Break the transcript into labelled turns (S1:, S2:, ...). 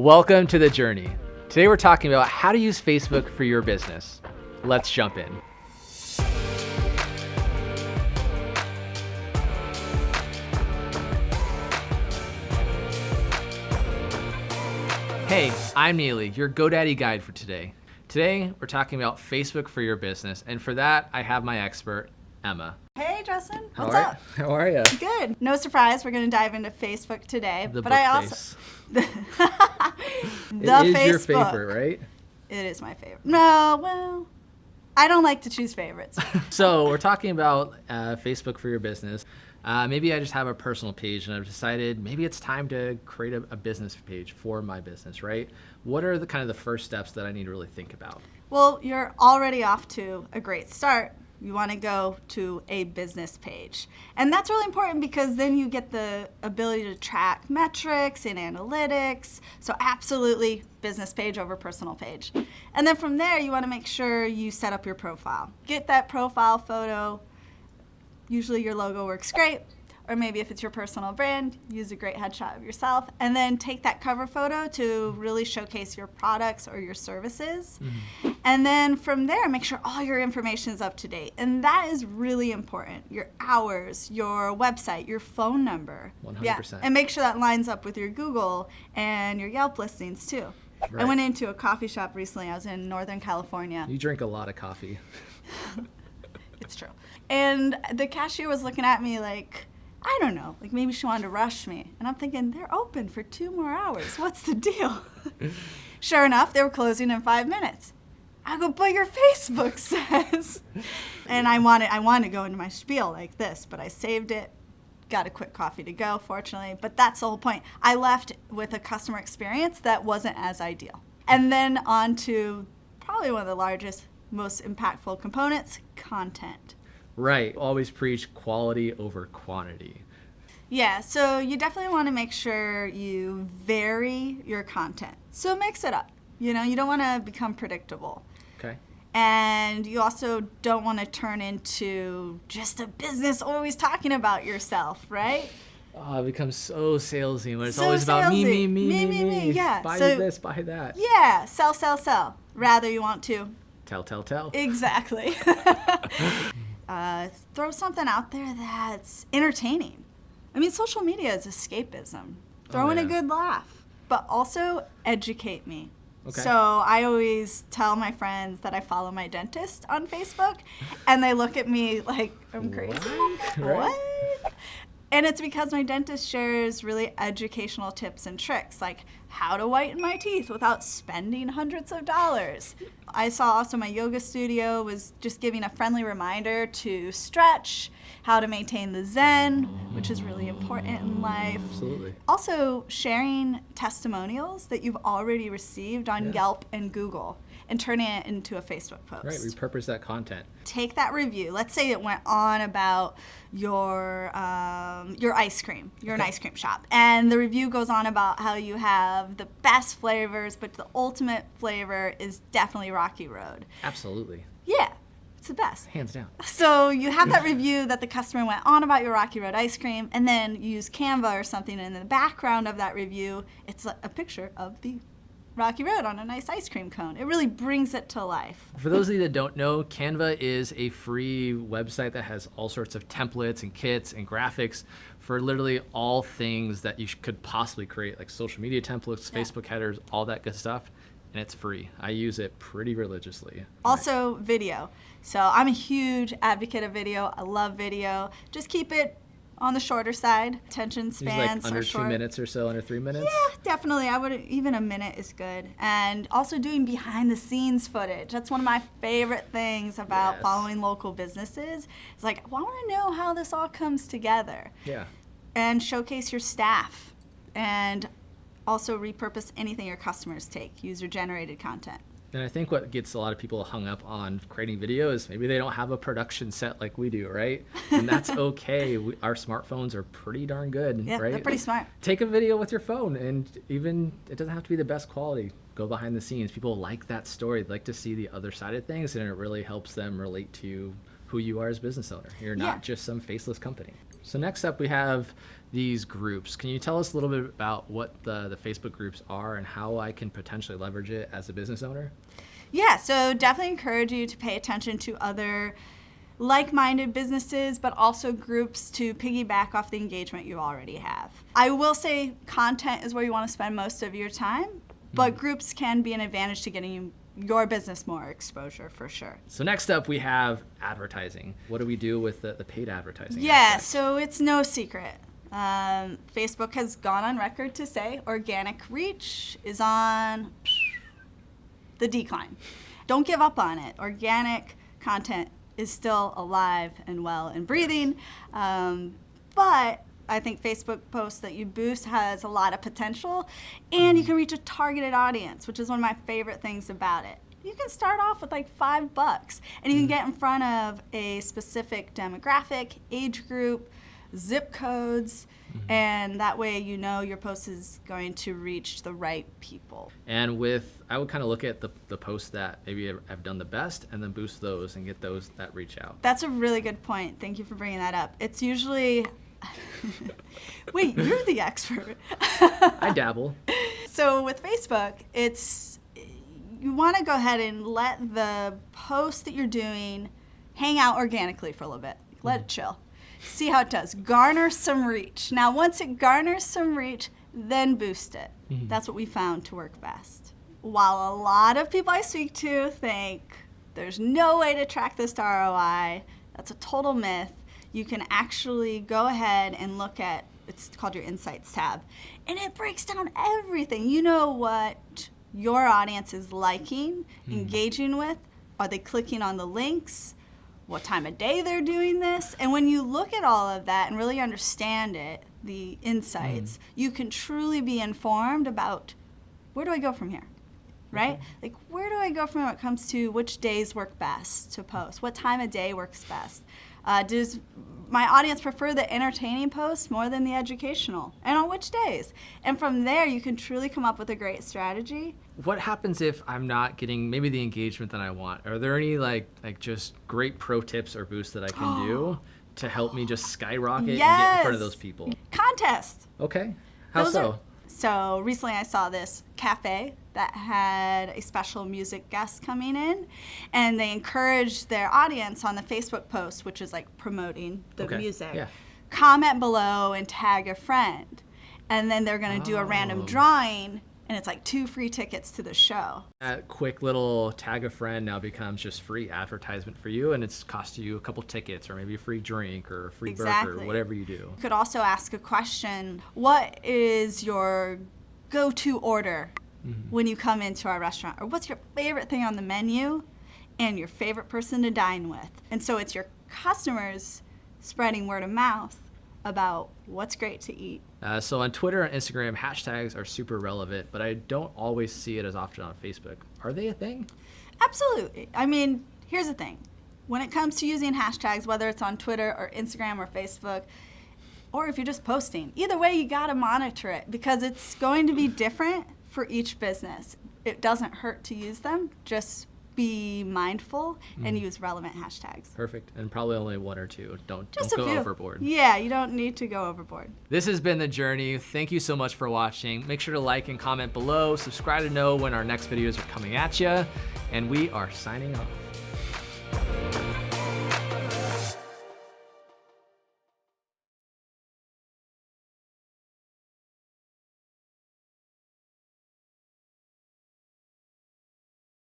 S1: Welcome to The Journey. Today we're talking about how to use Facebook for your business. Let's jump in. Hey, I'm Neely, your GoDaddy guide for today. Today we're talking about Facebook for your business, and for that I have my expert, Emma.
S2: Hey, Justin. What's up?
S1: How are you?
S2: Good. No surprise, we're going to dive into Facebook today.
S1: The
S2: but
S1: book
S2: I also
S1: face.
S2: the
S1: It is
S2: Facebook.
S1: your favorite, right?
S2: It is my favorite. No, well, I don't like to choose favorites.
S1: So we're talking about Facebook for your business. Maybe I just have a personal page and I've decided maybe it's time to create a business page for my business, right? What are the kind of the first steps that I need to really think about?
S2: Well, you're already off to a great start. You want to go to a business page. And that's really important because then you get the ability to track metrics and analytics. So absolutely business page over personal page. And then from there, you want to make sure you set up your profile. Get that profile photo. Usually your logo works great. Or maybe if it's your personal brand, use a great headshot of yourself. And then take that cover photo to really showcase your products or your services. Mm-hmm. And then from there, make sure all your information is up to date. And that is really important. Your hours, your website, your phone number.
S1: 100%.
S2: Yeah. And make sure that lines up with your Google and your Yelp listings too.
S1: Right.
S2: I went into a coffee shop recently. I was in Northern California.
S1: You drink a lot of coffee.
S2: It's true. And the cashier was looking at me like, I don't know, like maybe she wanted to rush me. And I'm thinking, they're open for 2 more hours. What's the deal? Sure enough, they were closing in 5 minutes. I go, but your Facebook says. And I wanted to go into my spiel like this, but I saved it. Got a quick coffee to go, fortunately. But that's the whole point. I left with a customer experience that wasn't as ideal. And then on to probably one of the largest, most impactful components, content.
S1: Right. Always preach quality over quantity.
S2: Yeah, so you definitely want to make sure you vary your content. So mix it up. You know, you don't want to become predictable.
S1: Okay.
S2: And you also don't want to turn into just a business always talking about yourself, right?
S1: Oh, it becomes so salesy when it's
S2: So
S1: always about
S2: salesy.
S1: me.
S2: Yeah.
S1: Buy
S2: So-
S1: this, buy that.
S2: Yeah, sell. Rather you want to.
S1: Tell.
S2: Exactly. Throw something out there that's entertaining. I mean, social media is escapism. Throw in a
S1: yeah.
S2: good laugh, but also educate me.
S1: Okay.
S2: So I always tell my friends that I follow my dentist on Facebook, and they look at me like I'm crazy.
S1: What?
S2: What? And it's because my dentist shares really educational tips and tricks, like how to whiten my teeth without spending hundreds of dollars. I saw also my yoga studio was just giving a friendly reminder to stretch, how to maintain the Zen, which is really important in life.
S1: Absolutely.
S2: Also, sharing testimonials that you've already received on Yelp and Google and turning it into a Facebook post.
S1: Right. Repurpose that content.
S2: Take that review. Let's say it went on about your ice cream. You're an ice cream shop. And the review goes on about how you have the best flavors, but the ultimate flavor is definitely Rocky Road.
S1: Absolutely.
S2: Yeah, it's the best.
S1: Hands down.
S2: So you have that review that the customer went on about your Rocky Road ice cream, and then you use Canva or something, and in the background of that review, it's a picture of the Rocky Road on a nice ice cream cone. It really brings it to life.
S1: For those of you that don't know, Canva is a free website that has all sorts of templates and kits and graphics for literally all things that you could possibly create, like social media templates, Facebook headers, all that good stuff. And it's free. I use it pretty religiously.
S2: Also, video. So I'm a huge advocate of video. I love video. Just keep it on the shorter side. Attention
S1: Usually
S2: spans
S1: like under
S2: are short.
S1: 2 minutes or so, under 3 minutes.
S2: Yeah, definitely. I would even a minute is good. And also doing behind the scenes footage. That's one of my favorite things about
S1: Yes.
S2: following local businesses. It's like, well, I want to know how this all comes together.
S1: Yeah.
S2: And showcase your staff. And also repurpose anything your customers take, user-generated content.
S1: And I think what gets a lot of people hung up on creating video is maybe they don't have a production set like we do, right? And that's okay. Our smartphones are pretty darn good,
S2: Yeah,
S1: right?
S2: they're pretty smart.
S1: Take a video with your phone, and even it doesn't have to be the best quality. Go behind the scenes. People like that story. They like to see the other side of things, and it really helps them relate to who you are as a business owner. You're not just some faceless company. So next up we have these groups. Can you tell us a little bit about what the Facebook groups are and how I can potentially leverage it as a business owner?
S2: Yeah, so definitely encourage you to pay attention to other like-minded businesses, but also groups to piggyback off the engagement you already have. I will say content is where you want to spend most of your time, but groups can be an advantage to getting your business more exposure for sure.
S1: So next up we have advertising. What do we do with the paid advertising?
S2: Yeah,
S1: aspect?
S2: so it's no secret. Facebook has gone on record to say organic reach is on the decline. Don't give up on it. Organic content is still alive and well and breathing, but I think Facebook posts that you boost has a lot of potential, and you can reach a targeted audience, which is one of my favorite things about it. You can start off with like $5, and you can get in front of a specific demographic, age group, zip codes, and that way you know your post is going to reach the right people.
S1: And I would kind of look at the posts that maybe have done the best and then boost those and get those that reach out.
S2: That's a really good point. Thank you for bringing that up. It's usually, wait, you're the expert.
S1: I dabble.
S2: So with Facebook, you want to go ahead and let the post that you're doing hang out organically for a little bit. Let it chill. See how it does. Garner some reach. Now, once it garners some reach, then boost it. That's what we found to work best. While a lot of people I speak to think there's no way to track this to ROI, that's a total myth. You can actually go ahead and look at, it's called your Insights tab, and it breaks down everything. You know what your audience is liking, engaging with. Are they clicking on the links? What time of day they're doing this? And when you look at all of that and really understand it, the insights, you can truly be informed about where do I go from here, right? Like, where do I go from when it comes to which days work best to post? What time of day works best? Does my audience prefer the entertaining posts more than the educational? And on which days? And from there, you can truly come up with a great strategy.
S1: What happens if I'm not getting maybe the engagement that I want? Are there any like just great pro tips or boosts that I can do to help me just skyrocket and get in front of those people?
S2: Contest.
S1: Okay. How so?
S2: So recently I saw this cafe that had a special music guest coming in, and they encouraged their audience on the Facebook post, which is like promoting the music. Yeah. Comment below and tag a friend. And then they're going to do a random drawing, and it's like 2 free tickets to the show.
S1: That quick little tag a friend now becomes just free advertisement for you, and it's cost you a couple tickets or maybe a free drink or a free burger, whatever you do.
S2: You could also ask a question, what is your go-to order when you come into our restaurant? Or what's your favorite thing on the menu and your favorite person to dine with? And so it's your customers spreading word of mouth about what's great to eat.
S1: So on Twitter and Instagram, hashtags are super relevant, but I don't always see it as often on Facebook. Are they a thing?
S2: Absolutely. I mean, here's the thing. When it comes to using hashtags, whether it's on Twitter or Instagram or Facebook, or if you're just posting, either way, you got to monitor it because it's going to be different for each business. It doesn't hurt to use them. Just be mindful and use relevant hashtags.
S1: Perfect. And probably only 1 or 2. Don't go overboard.
S2: Yeah, you don't need to go overboard.
S1: This has been The Journey. Thank you so much for watching. Make sure to like and comment below. Subscribe to know when our next videos are coming at you. And we are signing off.